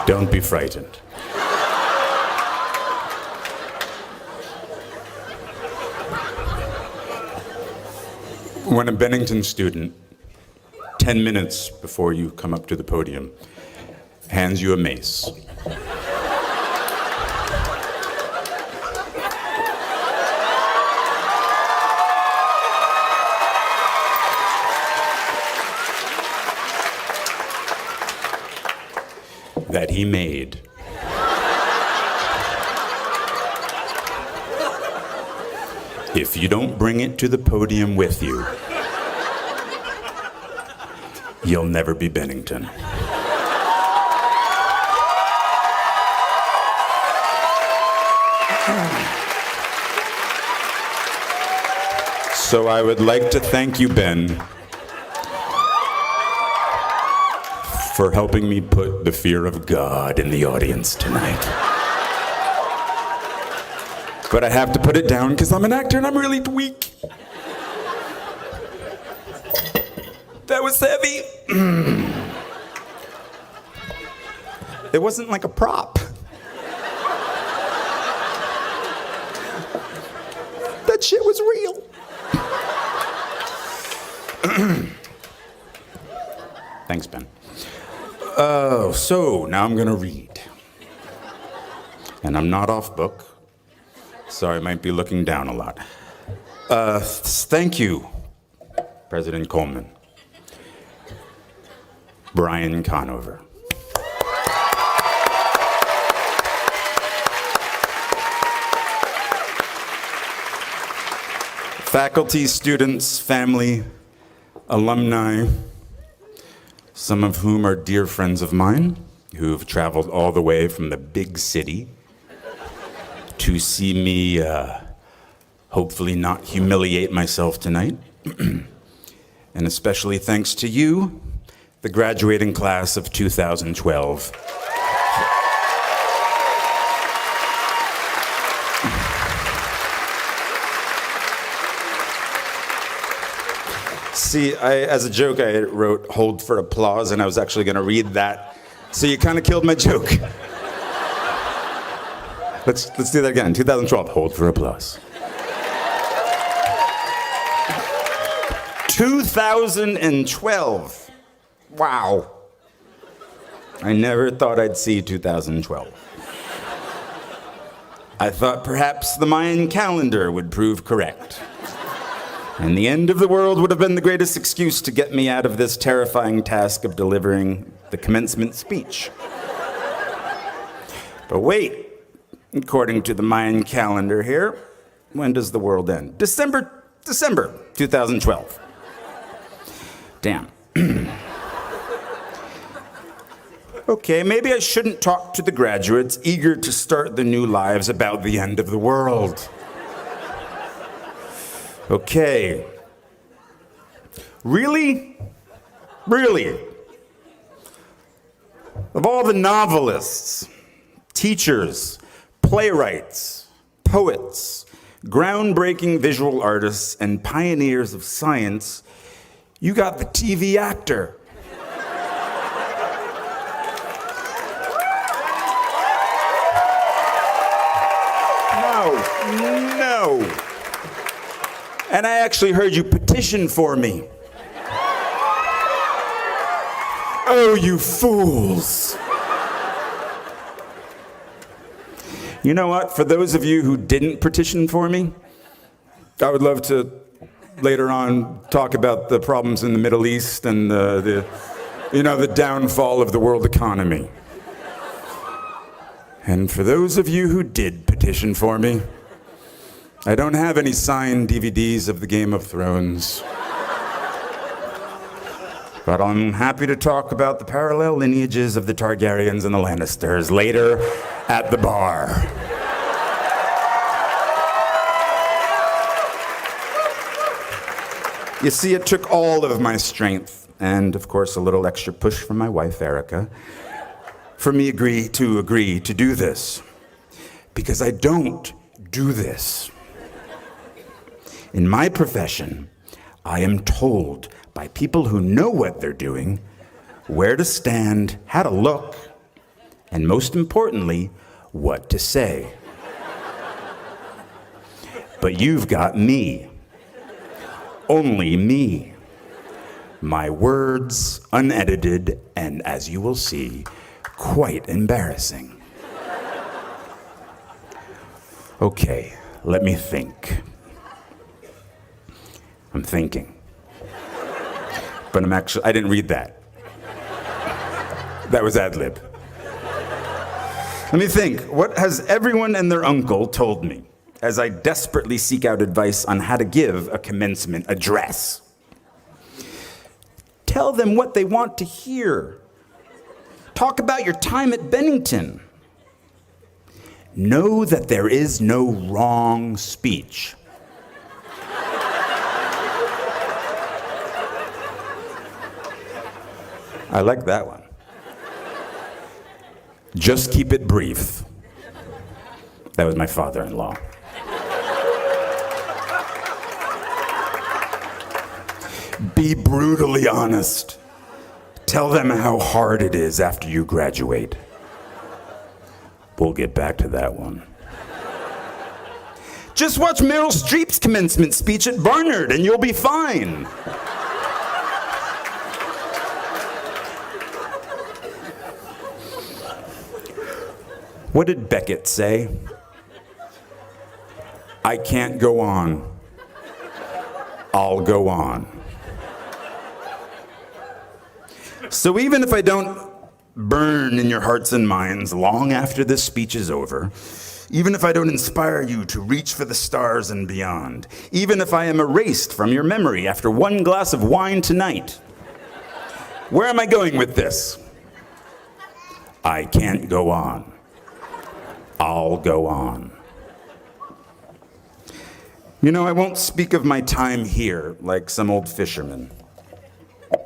Don't be frightened. When a Bennington student, 10 minutes before you come up to the podium, hands you a mace, that he made, if you don't bring it to the podium with you, you'll never be Bennington. So I would like to thank you, Ben, for helping me put the fear of God in the audience tonight. But I have to put it down because I'm an actor and I'm really weak. That was heavy. It wasn't like a prop. That shit was real. Thanks, Ben. So now I'm gonna read. And I'm not off book, so I might be looking down a lot. Thank you, President Coleman. Brian Conover. Faculty, students, family, alumni, some of whom are dear friends of mine, who've traveled all the way from the big city to see me hopefully not humiliate myself tonight. And especially thanks to you, the graduating class of 2012. See, as a joke, I wrote "hold for applause," and I was actually going to read that. So you kind of killed my joke. Let's do that again. 2012, hold for applause. 2012. Wow. I never thought I'd see 2012. I thought perhaps the Mayan calendar would prove correct. And the end of the world would have been the greatest excuse to get me out of this terrifying task of delivering the commencement speech. But wait, according to the Mayan calendar here, when does the world end? December 2012. Damn. Okay, maybe I shouldn't talk to the graduates eager to start their new lives about the end of the world. Okay. Really? Really? Of all the novelists, teachers, playwrights, poets, groundbreaking visual artists, and pioneers of science, you got the TV actor. No. And I actually heard you petition for me. Oh, you fools. You know what? For those of you who didn't petition for me, I would love to later on talk about the problems in the Middle East and the downfall of the world economy. And for those of you who did petition for me, I don't have any signed DVDs of the Game of Thrones. But I'm happy to talk about the parallel lineages of the Targaryens and the Lannisters later at the bar. You see, it took all of my strength, and of course a little extra push from my wife, Erica, for me to agree to do this. Because I don't do this. In my profession, I am told by people who know what they're doing, where to stand, how to look, and most importantly, what to say. But you've got me. Only me. My words, unedited, and as you will see, quite embarrassing. Okay, let me think. I'm thinking. But I didn't read that. That was ad lib. Let me think. What has everyone and their uncle told me as I desperately seek out advice on how to give a commencement address? Tell them what they want to hear. Talk about your time at Bennington. Know that there is no wrong speech. I like that one. Just keep it brief. That was my father-in-law. Be brutally honest. Tell them how hard it is after you graduate. We'll get back to that one. Just watch Meryl Streep's commencement speech at Barnard and you'll be fine. What did Beckett say? I can't go on. I'll go on. So even if I don't burn in your hearts and minds long after this speech is over, even if I don't inspire you to reach for the stars and beyond, even if I am erased from your memory after one glass of wine tonight, where am I going with this? I can't go on. I'll go on. You know, I won't speak of my time here like some old fisherman.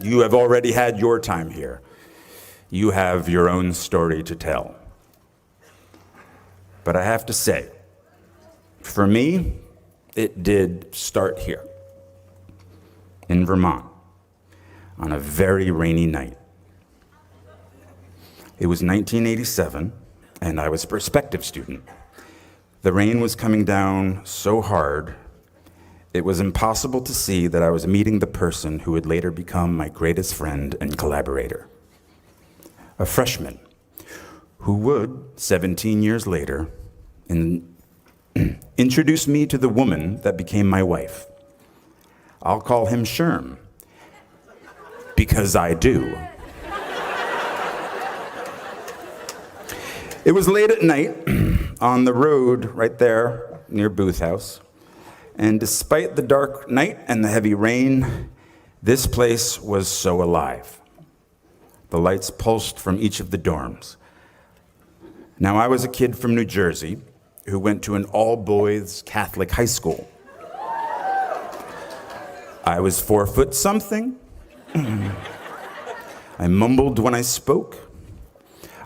You have already had your time here. You have your own story to tell. But I have to say, for me, it did start here, in Vermont, on a very rainy night. It was 1987, and I was a prospective student. The rain was coming down so hard, it was impossible to see that I was meeting the person who would later become my greatest friend and collaborator. A freshman who would, 17 years later, introduce me to the woman that became my wife. I'll call him Sherm, because I do. It was late at night on the road right there near Booth House. And despite the dark night and the heavy rain, this place was so alive. The lights pulsed from each of the dorms. Now, I was a kid from New Jersey who went to an all-boys Catholic high school. I was 4 foot something. I mumbled when I spoke.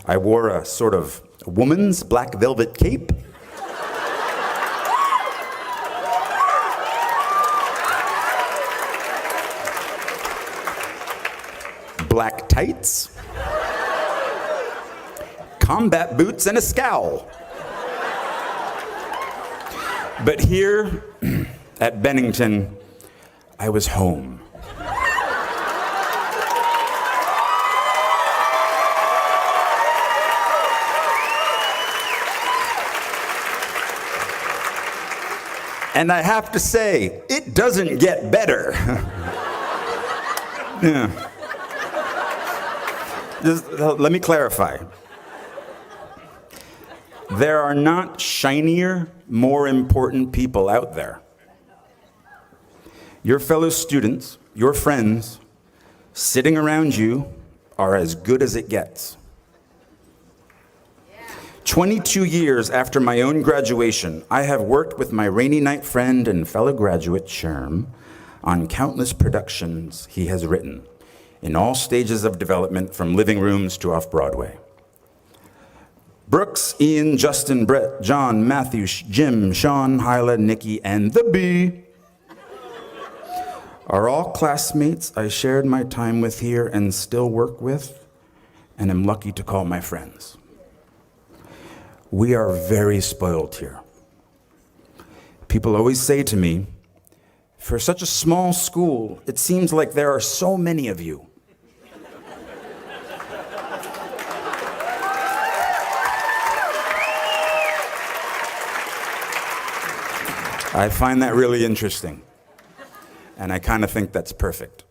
I wore a sort of woman's black velvet cape. Black tights, combat boots, and a scowl. But here at Bennington, I was home. And I have to say, it doesn't get better. Yeah. Just, let me clarify. There are not shinier, more important people out there. Your fellow students, your friends, sitting around you are as good as it gets. 22 years after my own graduation, I have worked with my rainy night friend and fellow graduate, Sherm, on countless productions he has written, in all stages of development, from living rooms to off-Broadway. Brooks, Ian, Justin, Brett, John, Matthew, Jim, Sean, Hyla, Nikki, and the Bee are all classmates I shared my time with here and still work with, and am lucky to call my friends. We are very spoiled here. People always say to me, for such a small school, it seems like there are so many of you. I find that really interesting, and I kind of think that's perfect.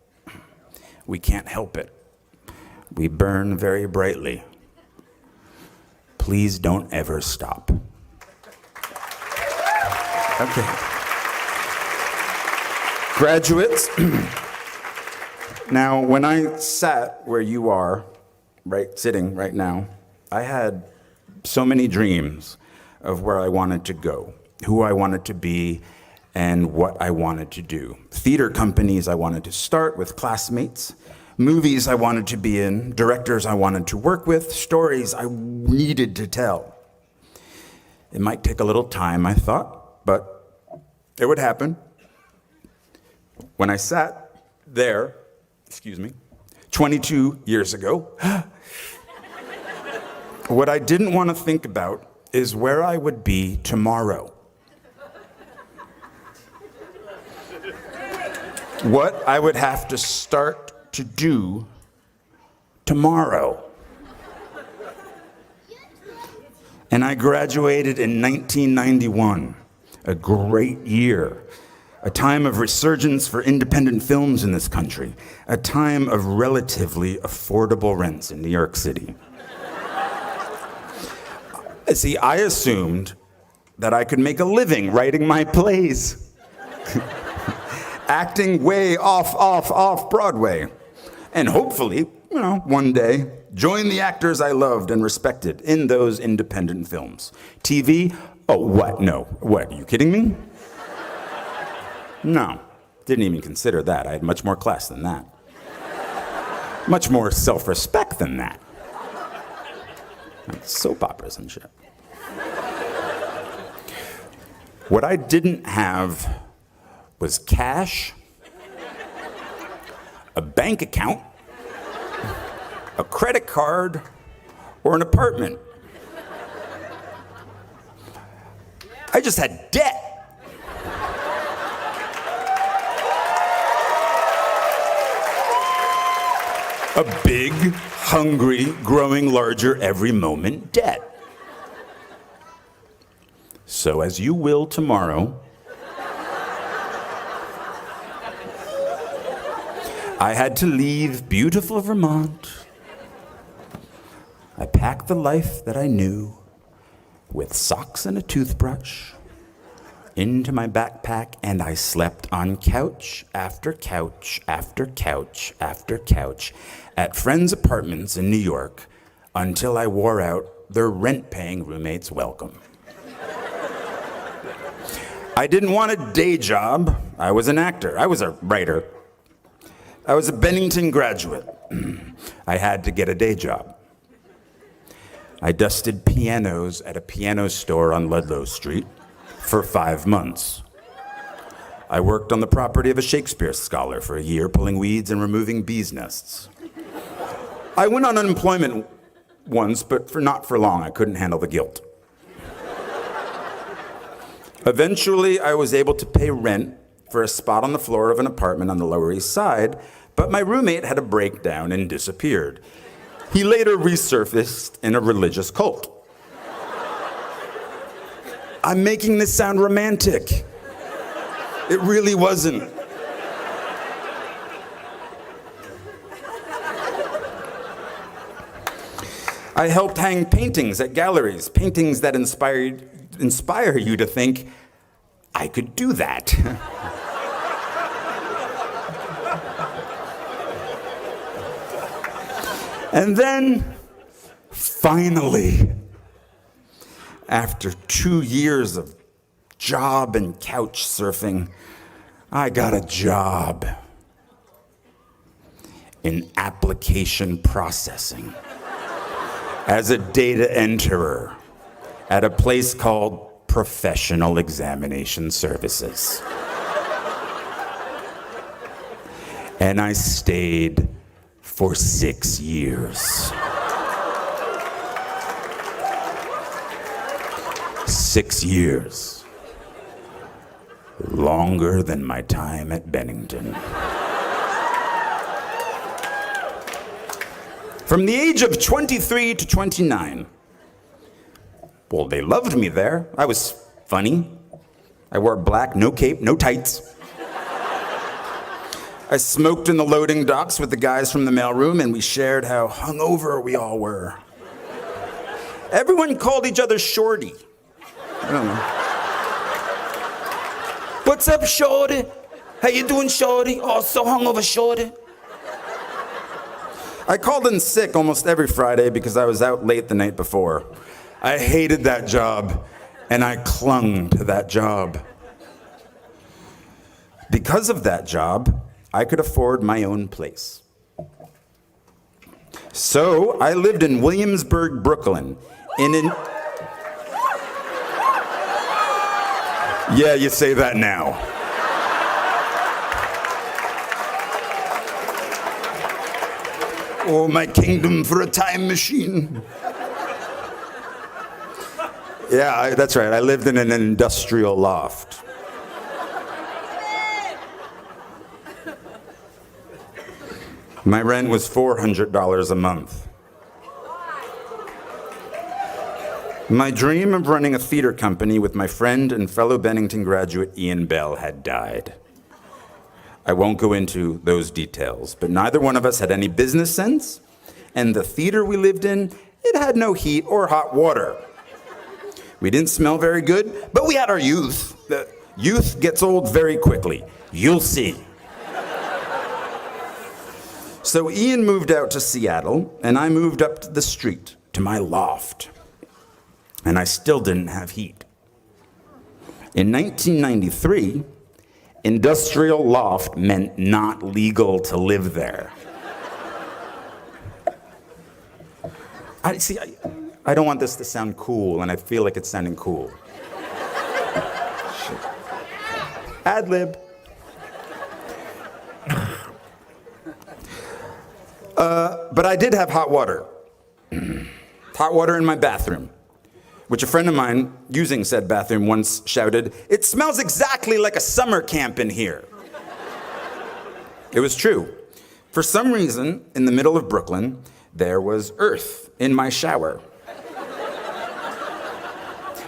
We can't help it. We burn very brightly. Please don't ever stop. Okay. Graduates, now when I sat where you are, sitting right now, I had so many dreams of where I wanted to go, who I wanted to be, and what I wanted to do. Theater companies I wanted to start with classmates, movies I wanted to be in, directors I wanted to work with, stories I needed to tell. It might take a little time, I thought, but it would happen. When I sat there, 22 years ago, what I didn't want to think about is where I would be tomorrow. What I would have to start to do tomorrow. And I graduated in 1991, a great year, a time of resurgence for independent films in this country, a time of relatively affordable rents in New York City. See, I assumed that I could make a living writing my plays. Acting way off Broadway. And hopefully, one day, join the actors I loved and respected in those independent films. TV? Oh, what? No. What, are you kidding me? No, didn't even consider that. I had much more class than that. Much more self-respect than that. Like soap operas and shit. What I didn't have was cash, a bank account, a credit card, or an apartment. I just had debt. A big, hungry, growing larger every moment debt. So as you will tomorrow, I had to leave beautiful Vermont. I packed the life that I knew with socks and a toothbrush into my backpack, and I slept on couch after couch after couch after couch at friends' apartments in New York until I wore out their rent-paying roommates' welcome. I didn't want a day job. I was an actor. I was a writer. I was a Bennington graduate. I had to get a day job. I dusted pianos at a piano store on Ludlow Street for 5 months. I worked on the property of a Shakespeare scholar for a year, pulling weeds and removing bees' nests. I went on unemployment once, but not for long. I couldn't handle the guilt. Eventually, I was able to pay rent for a spot on the floor of an apartment on the Lower East Side, but my roommate had a breakdown and disappeared. He later resurfaced in a religious cult. I'm making this sound romantic. It really wasn't. I helped hang paintings at galleries, paintings that inspire you to think, I could do that. And then, finally, after 2 years of job and couch surfing, I got a job in application processing as a data enterer at a place called Professional Examination Services. And I stayed for 6 years. 6 years. Longer than my time at Bennington. From the age of 23 to 29. Well, they loved me there. I was funny. I wore black, no cape, no tights. I smoked in the loading docks with the guys from the mailroom, and we shared how hungover we all were. Everyone called each other Shorty. I don't know. What's up, Shorty? How you doing, Shorty? Oh, so hungover, Shorty. I called in sick almost every Friday because I was out late the night before. I hated that job, and I clung to that job. Because of that job, I could afford my own place. So I lived in Williamsburg, Brooklyn, Yeah, you say that now. Oh, my kingdom for a time machine. Yeah, that's right. I lived in an industrial loft. My rent was $400 a month. My dream of running a theater company with my friend and fellow Bennington graduate Ian Bell had died. I won't go into those details, but neither one of us had any business sense, and the theater we lived in, it had no heat or hot water. We didn't smell very good, but we had our youth. The youth gets old very quickly. You'll see. So Ian moved out to Seattle, and I moved up the street to my loft. And I still didn't have heat. In 1993, industrial loft meant not legal to live there. I don't want this to sound cool, and I feel like it's sounding cool. Shit. Ad lib. But I did have hot water. Hot water in my bathroom, which a friend of mine using said bathroom once shouted, "It smells exactly like a summer camp in here." It was true. For some reason, in the middle of Brooklyn, there was earth in my shower.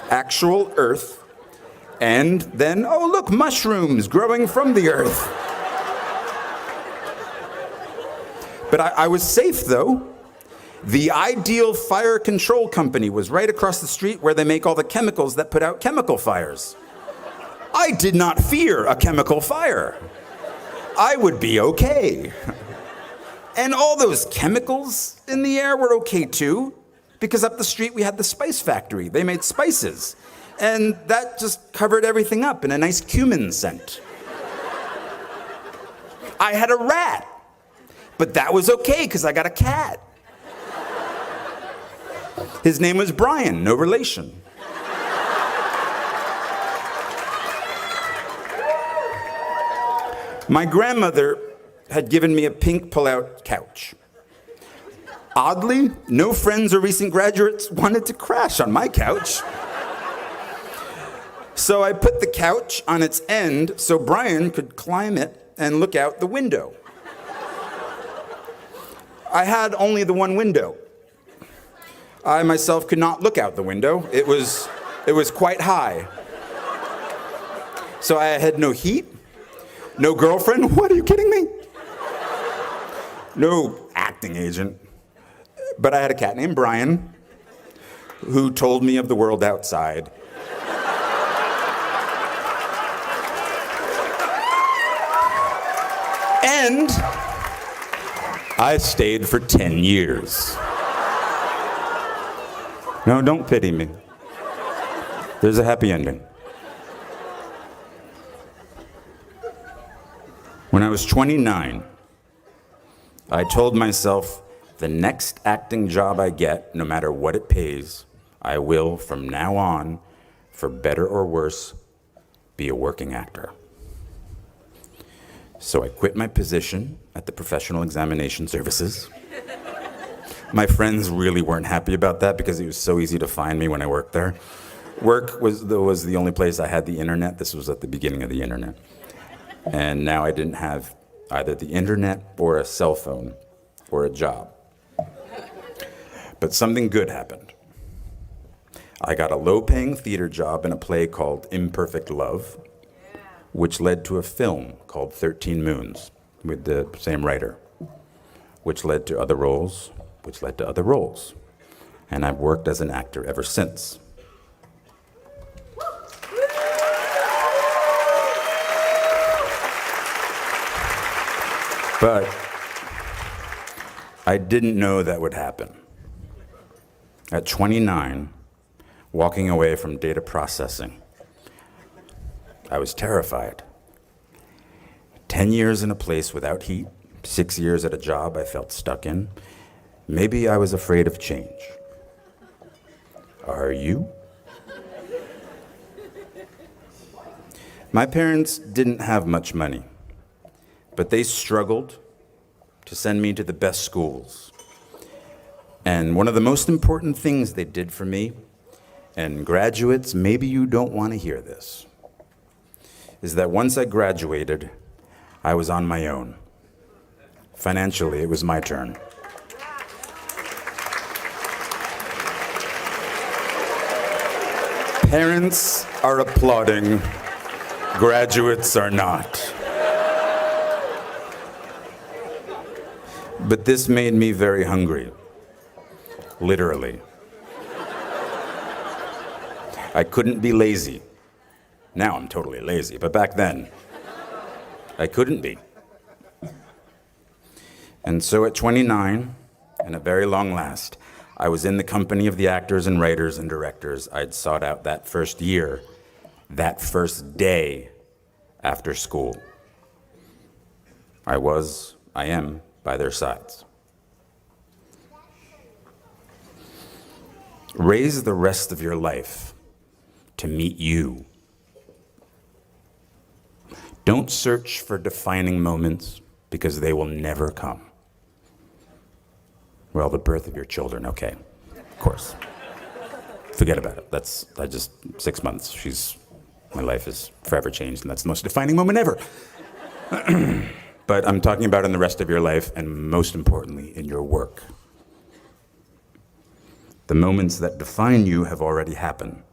Actual earth. And then, oh look, mushrooms growing from the earth. But I was safe, though. The Ideal Fire Control Company was right across the street where they make all the chemicals that put out chemical fires. I did not fear a chemical fire. I would be okay. And all those chemicals in the air were okay too, because up the street we had the spice factory. They made spices. And that just covered everything up in a nice cumin scent. I had a rat. But that was okay, because I got a cat. His name was Brian, no relation. My grandmother had given me a pink pull-out couch. Oddly, no friends or recent graduates wanted to crash on my couch. So I put the couch on its end so Brian could climb it and look out the window. I had only the one window. I myself could not look out the window. It was quite high. So I had no heat, no girlfriend. What, are you kidding me? No acting agent. But I had a cat named Brian who told me of the world outside. And I stayed for 10 years. No, don't pity me. There's a happy ending. When I was 29, I told myself, the next acting job I get, no matter what it pays, I will, from now on, for better or worse, be a working actor. So I quit my position at the Professional Examination Services. My friends really weren't happy about that because it was so easy to find me when I worked there. Work was the only place I had the internet. This was at the beginning of the internet. And now I didn't have either the internet or a cell phone or a job. But something good happened. I got a low-paying theater job in a play called Imperfect Love, which led to a film called 13 Moons with the same writer, which led to other roles, which led to other roles. And I've worked as an actor ever since. But I didn't know that would happen. At 29, walking away from data processing, I was terrified. 10 years in a place without heat, 6 years at a job I felt stuck in. Maybe I was afraid of change. Are you? My parents didn't have much money, but they struggled to send me to the best schools. And one of the most important things they did for me, and graduates, maybe you don't want to hear this, is that once I graduated, I was on my own. Financially, it was my turn. Parents are applauding, graduates are not. But this made me very hungry, literally. I couldn't be lazy. Now I'm totally lazy, but back then, I couldn't be. And so at 29, and at very long last, I was in the company of the actors and writers and directors I'd sought out that first year, that first day after school. I am by their sides. Raise the rest of your life to meet you. Don't search for defining moments because they will never come. Well, the birth of your children, okay, of course. Forget about it. 6 months, my life is forever changed, and that's the most defining moment ever. But I'm talking about in the rest of your life, and most importantly, in your work. The moments that define you have already happened,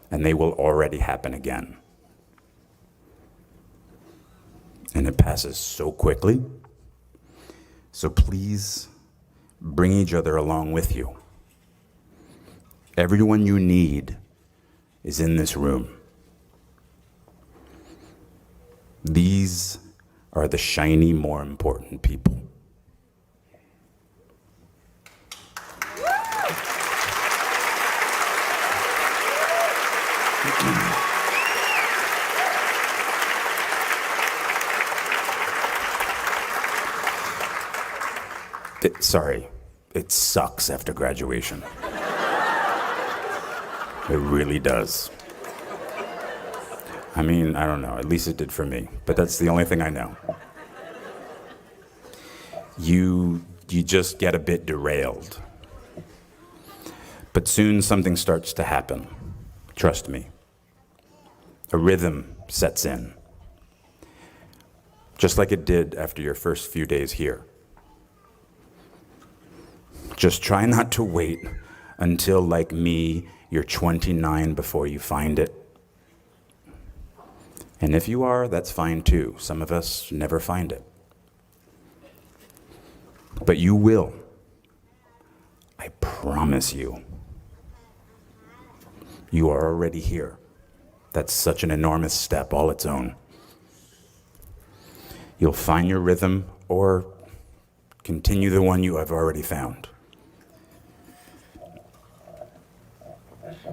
and they will already happen again. And it passes so quickly. So please bring each other along with you. Everyone you need is in this room. These are the shiny, more important people. It sucks after graduation. It really does. I mean, I don't know, at least it did for me, but that's the only thing I know. You just get a bit derailed. But soon something starts to happen. Trust me. A rhythm sets in. Just like it did after your first few days here. Just try not to wait until, like me, you're 29 before you find it. And if you are, that's fine too. Some of us never find it. But you will. I promise you. You are already here. That's such an enormous step all its own. You'll find your rhythm or continue the one you have already found.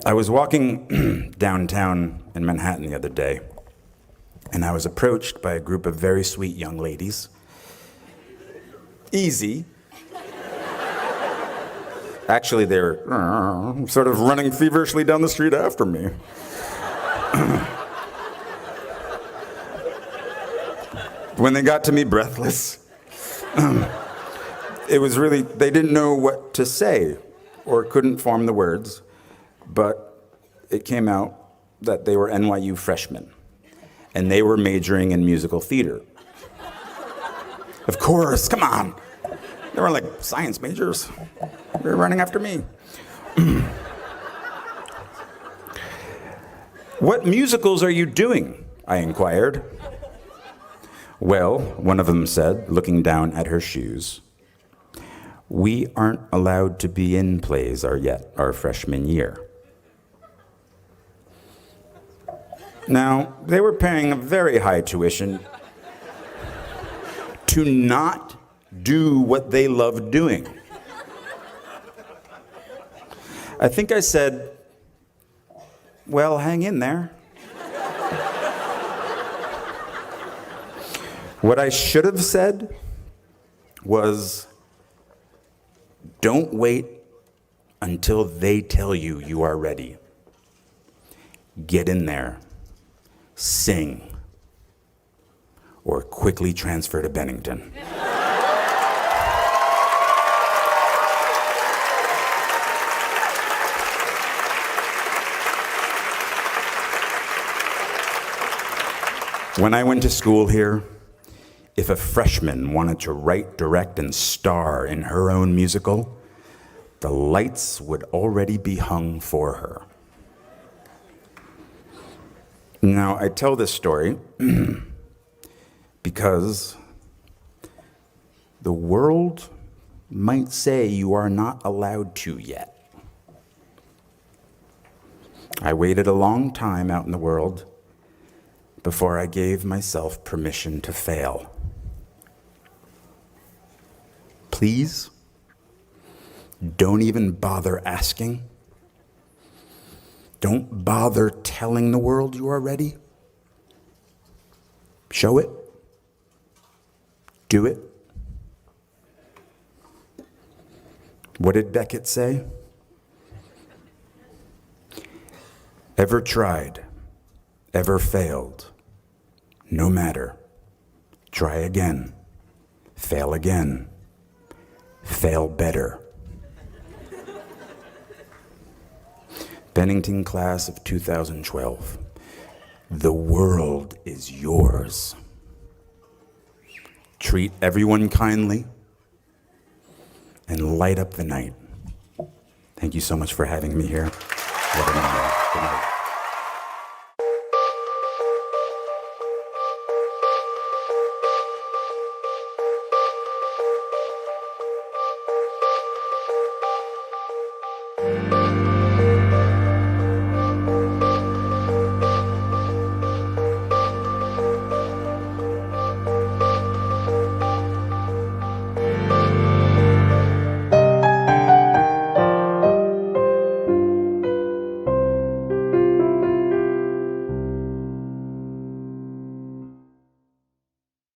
I was walking downtown in Manhattan the other day, and I was approached by a group of very sweet young ladies. Easy. Actually, they were sort of running feverishly down the street after me. When they got to me, breathless, it was really, they didn't know what to say or couldn't form the words, but it came out that they were NYU freshmen, and they were majoring in musical theater. Of course, come on. They were like science majors. They were running after me. What musicals are you doing? I inquired. Well, one of them said, looking down at her shoes, we aren't allowed to be in plays our freshman year. Now, they were paying a very high tuition to not do what they loved doing. I think I said, well, hang in there. What I should have said was, don't wait until they tell you you are ready. Get in there, sing, or quickly transfer to Bennington. When I went to school here, if a freshman wanted to write, direct, and star in her own musical, the lights would already be hung for her. Now, I tell this story because the world might say you are not allowed to yet. I waited a long time out in the world before I gave myself permission to fail. Please, don't even bother asking. Don't bother telling the world you are ready. Show it. Do it. What did Beckett say? Ever tried, ever failed, no matter. Try again, fail again, fail better. Bennington class of 2012. The world is yours. Treat everyone kindly and light up the night. Thank you so much for having me here. Good night.